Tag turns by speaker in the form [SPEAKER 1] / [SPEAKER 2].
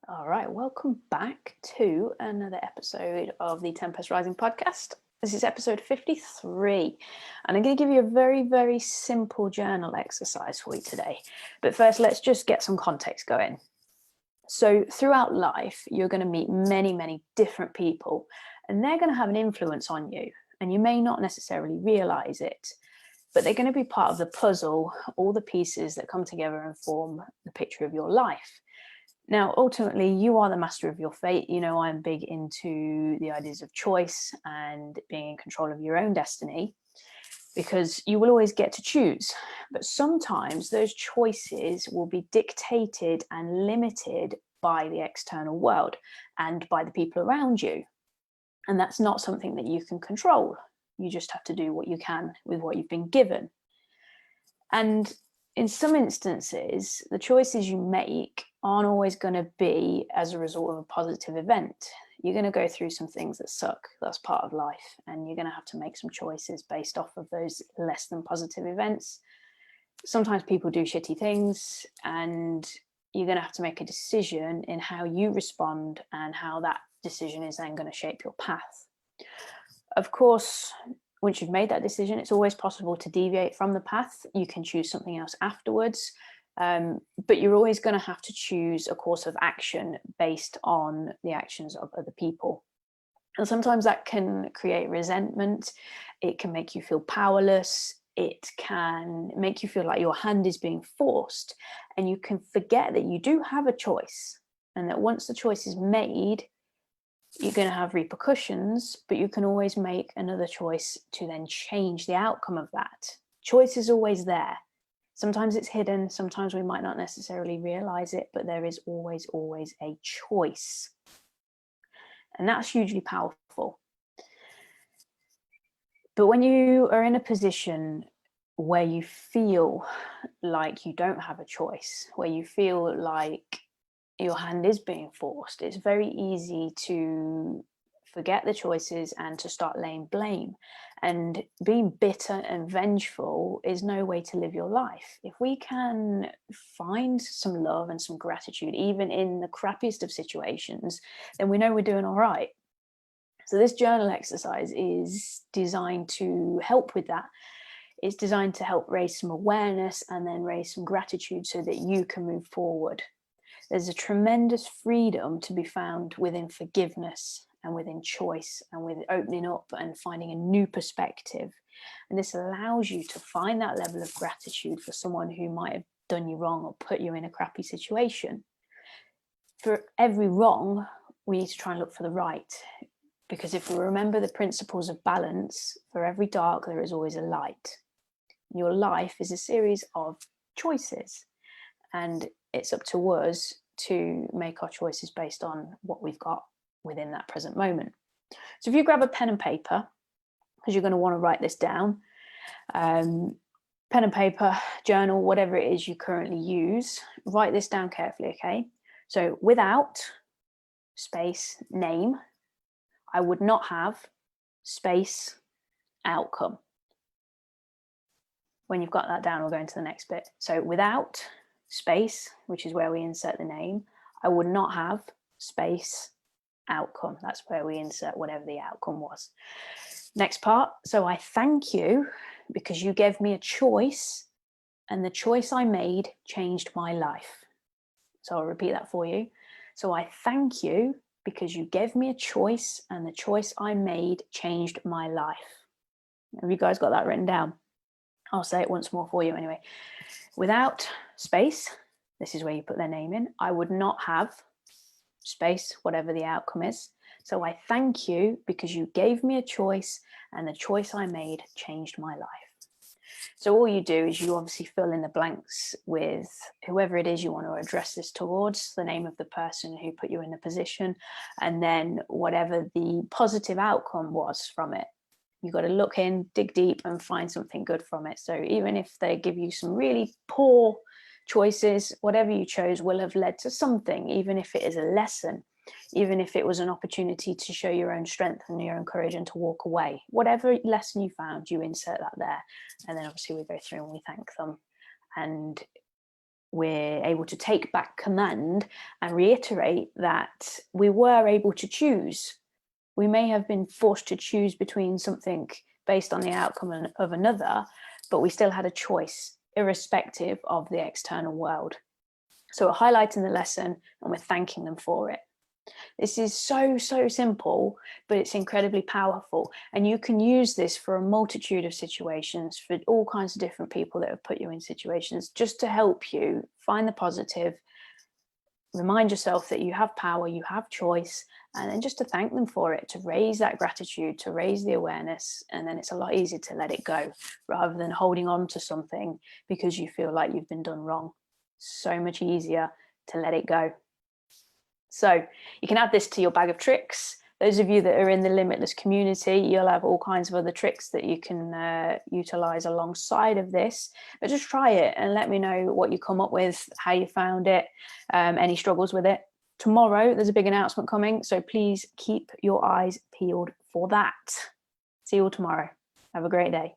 [SPEAKER 1] All right, welcome back to another episode of the Tempest Rising podcast. This is episode 53, and I'm going to give you a very, very simple journal exercise for you today. But first, let's just get some context going. So throughout life, you're going to meet many, many different people, and they're going to have an influence on you, and you may not necessarily realize it, but they're going to be part of the puzzle, all the pieces that come together and form the picture of your life. Now, ultimately, you are the master of your fate. You know, I'm big into the ideas of choice and being in control of your own destiny, because you will always get to choose. But sometimes those choices will be dictated and limited by the external world and by the people around you. And that's not something that you can control. You just have to do what you can with what you've been given. And in some instances, the choices you make aren't always going to be as a result of a positive event. You're going to go through some things that suck. That's part of life. And you're going to have to make some choices based off of those less than positive events. Sometimes people do shitty things, and you're going to have to make a decision in how you respond and how that decision is then going to shape your path. Of course, once you've made that decision, it's always possible to deviate from the path. You can choose something else afterwards, but you're always going to have to choose a course of action based on the actions of other people. And sometimes that can create resentment. It can make you feel powerless. It can make you feel like your hand is being forced, and you can forget that you do have a choice, and that once the choice is made, you're going to have repercussions, but you can always make another choice to then change the outcome of that. Choice is always there. Sometimes it's hidden, sometimes we might not necessarily realize it, but there is always, always a choice. And that's hugely powerful. But when you are in a position where you feel like you don't have a choice, where you feel like your hand is being forced, it's very easy to forget the choices and to start laying blame. And being bitter and vengeful is no way to live your life. If we can find some love and some gratitude, even in the crappiest of situations, then we know we're doing all right. So this journal exercise is designed to help with that. It's designed to help raise some awareness and then raise some gratitude so that you can move forward. There's a tremendous freedom to be found within forgiveness and within choice and with opening up and finding a new perspective. And this allows you to find that level of gratitude for someone who might have done you wrong or put you in a crappy situation. For every wrong, we need to try and look for the right. Because if we remember the principles of balance, for every dark, there is always a light. Your life is a series of choices. And it's up to us to make our choices based on what we've got within that present moment. So if you grab a pen and paper, because you're going to want to write this down, pen and paper, journal, whatever it is you currently use, write this down carefully, okay? So without, space, name, I would not have, space, outcome. When you've got that down, we'll go into the next bit. So without, space, which is where we insert the name, I would not have, space, outcome. That's where we insert whatever the outcome was. Next part. So I thank you because you gave me a choice, and the choice I made changed my life. So I'll repeat that for you. So I thank you because you gave me a choice, and the choice I made changed my life. Have you guys got that written down? I'll say it once more for you anyway. Without, space, this is where you put their name in. I would not have, space, whatever the outcome is. So I thank you because you gave me a choice, and the choice I made changed my life. So all you do is you obviously fill in the blanks with whoever it is you want to address this towards, the name of the person who put you in the position, and then whatever the positive outcome was from it. You've got to look in, dig deep, and find something good from it. So even if they give you some really poor choices, whatever you chose will have led to something, even if it is a lesson, even if it was an opportunity to show your own strength and your own courage and to walk away. Whatever lesson you found, you insert that there. And then obviously we go through and we thank them. And we're able to take back command and reiterate that we were able to choose. We may have been forced to choose between something based on the outcome of another, but we still had a choice, irrespective of the external world. So we're highlighting the lesson and we're thanking them for it. This is so simple, but it's incredibly powerful. And you can use this for a multitude of situations, for all kinds of different people that have put you in situations, just to help you find the positive, remind yourself that you have power, you have choice, and then just to thank them for it, to raise that gratitude, to raise the awareness. And then it's a lot easier to let it go rather than holding on to something because you feel like you've been done wrong. So much easier to let it go. So you can add this to your bag of tricks. Those of you that are in the Limitless community, you'll have all kinds of other tricks that you can utilize alongside of this. But just try it and let me know what you come up with, how you found it, any struggles with it. Tomorrow, there's a big announcement coming, so please keep your eyes peeled for that. See you all tomorrow. Have a great day.